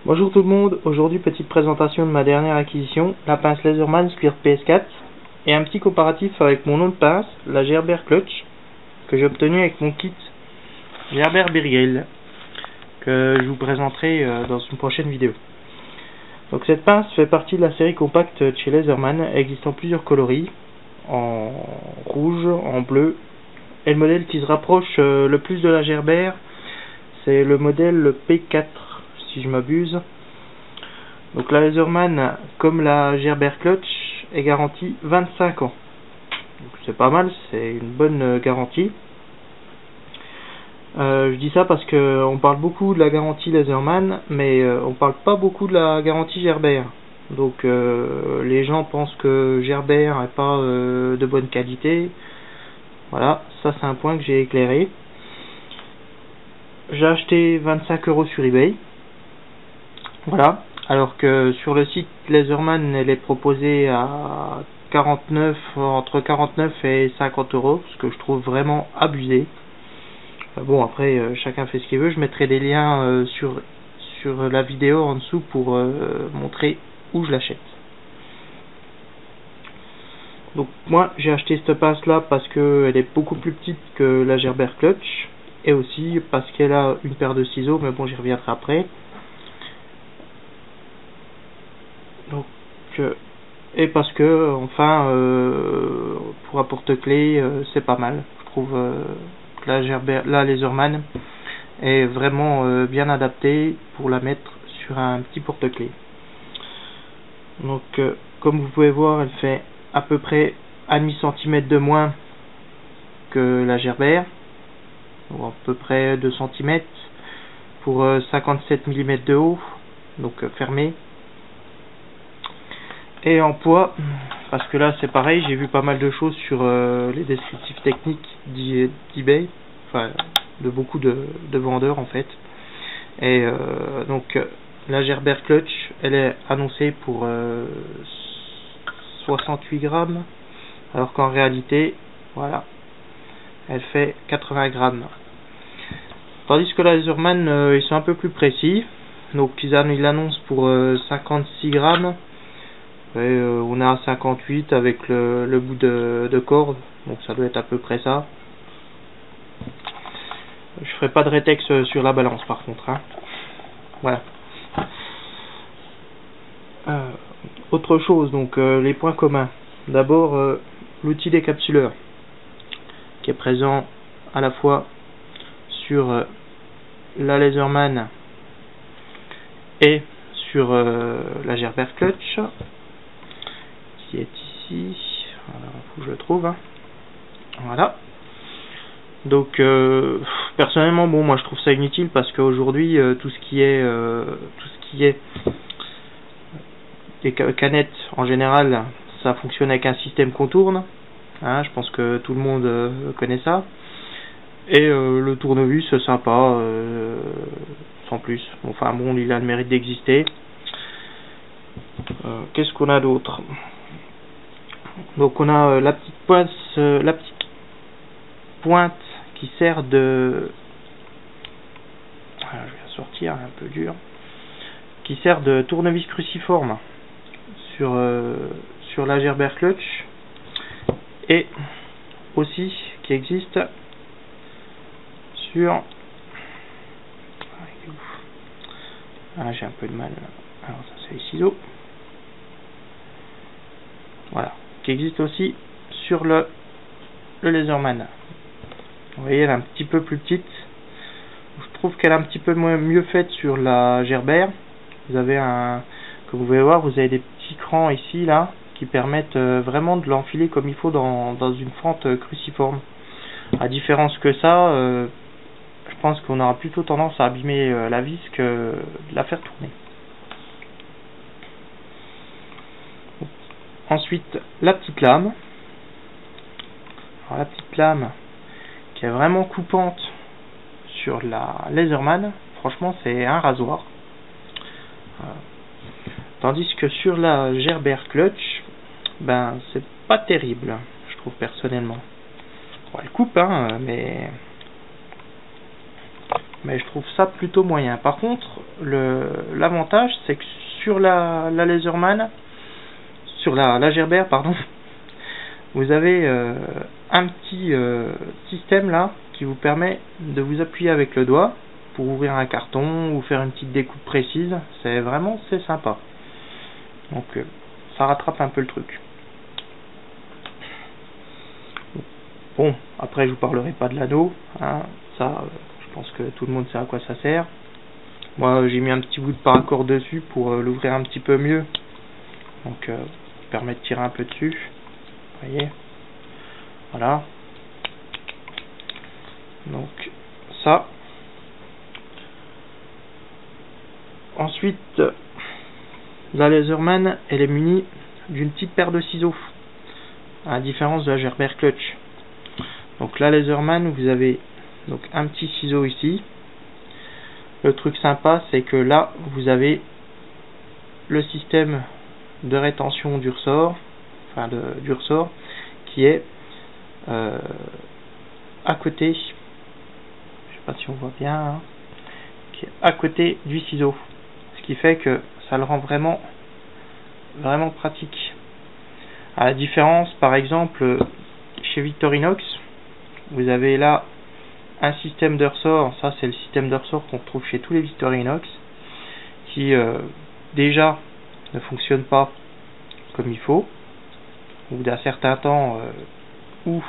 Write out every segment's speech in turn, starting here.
Bonjour tout le monde, aujourd'hui petite présentation de ma dernière acquisition, la pince Laserman Squirt PS4 et un petit comparatif avec mon autre pince, la Gerber Clutch, que j'ai obtenu avec mon kit Gerber Birgel, que je vous présenterai dans une prochaine vidéo. Donc cette pince fait partie de la série compacte de chez Laserman, existant plusieurs coloris, en rouge, en bleu, et le modèle qui se rapproche le plus de la Gerber, c'est le modèle P4. Si je m'abuse. Donc la Laserman, comme la Gerber Clutch, est garantie 25 ans. C'est pas mal, c'est une bonne garantie. Je dis ça parce que on parle beaucoup de la garantie Laserman, mais on parle pas beaucoup de la garantie Gerber. Donc les gens pensent que Gerber n'est pas de bonne qualité. Voilà, ça c'est un point que j'ai éclairé. J'ai acheté 25 € sur eBay. Voilà, alors que sur le site Laserman, elle est proposée à entre 49 et 50 €, ce que je trouve vraiment abusé. Bon, après, chacun fait ce qu'il veut. Je mettrai des liens sur la vidéo en dessous pour montrer où je l'achète. Donc moi, j'ai acheté cette pince là parce qu'elle est beaucoup plus petite que la Gerber Clutch, et aussi parce qu'elle a une paire de ciseaux, mais bon, j'y reviendrai après. Donc, et parce que enfin pour un porte-clés c'est pas mal. Je trouve que la Laserman est vraiment bien adaptée pour la mettre sur un petit porte-clés. Donc comme vous pouvez voir, elle fait à peu près 1,5 cm de moins que la Gerber, ou à peu près 2 cm pour 57 mm de haut, donc fermé. Et en poids, parce que là c'est pareil, j'ai vu pas mal de choses sur les descriptifs techniques d'eBay, enfin de beaucoup de vendeurs en fait. Et donc la Gerber Clutch, elle est annoncée pour 68 grammes, alors qu'en réalité, voilà, elle fait 80 grammes. Tandis que la Laserman, ils sont un peu plus précis, donc ils l'annoncent pour 56 grammes. Et on est à 58 avec le bout de corde, donc ça doit être à peu près ça. Je ferai pas de rétex sur la balance par contre, hein. Voilà. Autre chose, donc les points communs. D'abord l'outil décapsuleur qui est présent à la fois sur la Laserman et sur la Gerber Clutch, qui est ici. Alors, faut que je le trouve, hein. Voilà. Donc personnellement, bon, moi je trouve ça inutile parce qu'aujourd'hui tout ce qui est des canettes en général, ça fonctionne avec un système qu'on tourne, hein, je pense que tout le monde connaît ça. Et le tournevis c'est sympa, sans plus. Enfin bon, il a le mérite d'exister. Qu'est-ce qu'on a d'autre? Donc on a la petite pointe qui sert de, je vais sortir un peu dur, qui sert de tournevis cruciforme sur la Gerber Clutch, et aussi qui existe sur, j'ai un peu de mal, alors ça c'est les ciseaux, voilà, qui existe aussi sur le Laserman. Vous voyez, elle est un petit peu plus petite. Je trouve qu'elle est un petit peu mieux faite sur la Gerber. Vous avez comme vous pouvez voir, vous avez des petits crans ici là qui permettent vraiment de l'enfiler comme il faut dans une fente cruciforme. À différence que ça, je pense qu'on aura plutôt tendance à abîmer la vis que de la faire tourner. Ensuite, la petite lame. Alors, la petite lame qui est vraiment coupante sur la Laserman, franchement c'est un rasoir. Tandis que sur la Gerber Clutch, ben c'est pas terrible, je trouve personnellement. Bon, elle coupe, hein, mais mais je trouve ça plutôt moyen. Par contre, l'avantage, c'est que sur la Laserman, sur la Gerber, pardon, vous avez un petit système là qui vous permet de vous appuyer avec le doigt pour ouvrir un carton ou faire une petite découpe précise. C'est sympa. Donc ça rattrape un peu le truc. Bon, après je vous parlerai pas de l'anneau, hein, ça je pense que tout le monde sait à quoi ça sert. Moi j'ai mis un petit bout de paracord dessus pour l'ouvrir un petit peu mieux. Donc permet de tirer un peu dessus. Vous voyez, voilà. Donc ça. Ensuite, la Laserman, elle est munie d'une petite paire de ciseaux, à la différence de la Gerber Clutch. Donc la Laserman, vous avez donc un petit ciseau ici. Le truc sympa, c'est que là, vous avez le système de rétention du ressort, du ressort, qui est à côté, je sais pas si on voit bien, hein, qui est à côté du ciseau, ce qui fait que ça le rend vraiment pratique. À la différence, par exemple, chez Victorinox, vous avez là un système de ressort, ça c'est le système de ressort qu'on retrouve chez tous les Victorinox, qui déjà ne fonctionne pas comme il faut, au bout d'un certain temps, où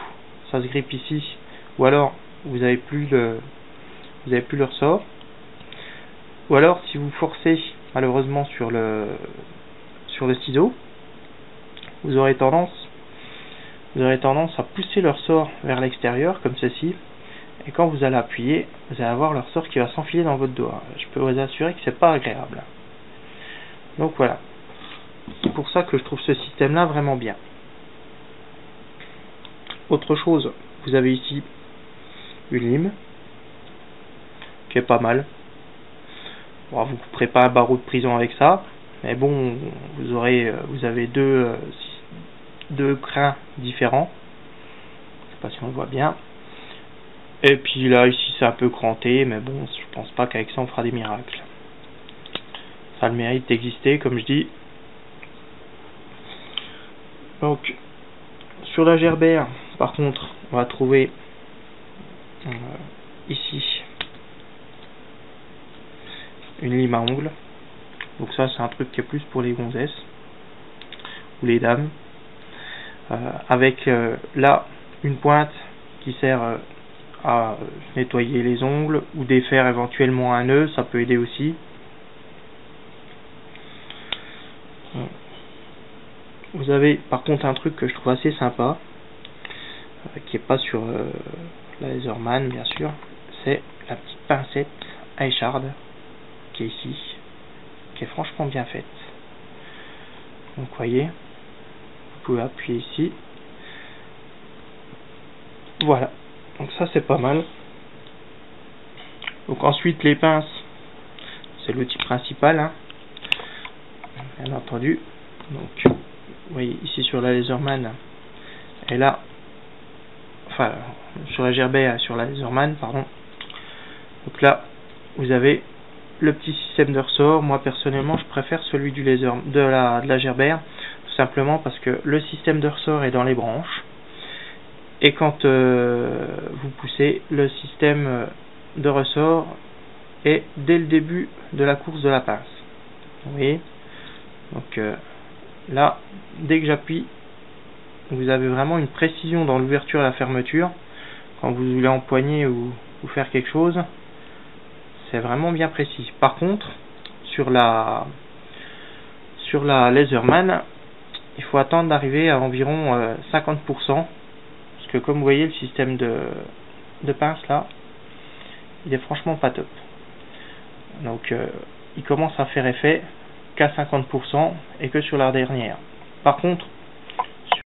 ça se grippe ici, ou alors vous avez plus le ressort, ou alors si vous forcez malheureusement sur le ciseau, vous aurez tendance à pousser le ressort vers l'extérieur comme ceci, et quand vous allez appuyer, vous allez avoir le ressort qui va s'enfiler dans votre doigt. Je peux vous assurer que c'est pas agréable. Donc voilà, c'est pour ça que je trouve ce système là vraiment bien. Autre chose, vous avez ici une lime qui est pas mal. Bon, vous ne couperez pas un barreau de prison avec ça, mais bon, vous avez deux grains différents. Je sais pas si on le voit bien. Et puis là, ici, c'est un peu cranté, mais bon, je pense pas qu'avec ça, on fera des miracles. Ça a le mérite d'exister, comme je dis. Donc, sur la Gerber, par contre, on va trouver ici une lime à ongles. Donc ça, c'est un truc qui est plus pour les gonzesses ou les dames. Avec là, une pointe qui sert à nettoyer les ongles ou défaire éventuellement un nœud, ça peut aider aussi. Vous avez par contre un truc que je trouve assez sympa, qui est pas sur la Laserman bien sûr, c'est la petite pincette à écharde qui est ici, qui est franchement bien faite. Donc vous voyez, vous pouvez appuyer ici. Voilà, donc ça c'est pas mal. Donc ensuite les pinces, c'est l'outil principal, hein, bien entendu. Donc vous voyez ici sur la Laserman, et là, enfin sur la Gerber, sur la Laserman, pardon. Donc là, vous avez le petit système de ressort. Moi personnellement, je préfère celui de la Gerber, tout simplement parce que le système de ressort est dans les branches, et quand vous poussez, le système de ressort est dès le début de la course de la pince. Vous voyez, donc là, dès que j'appuie, vous avez vraiment une précision dans l'ouverture et la fermeture. Quand vous voulez empoigner ou faire quelque chose, c'est vraiment bien précis. Par contre, sur la Laserman, il faut attendre d'arriver à environ 50%, parce que comme vous voyez, le système de pince là, il est franchement pas top. Donc il commence à faire effet qu'à 50% et que sur la dernière. Par contre,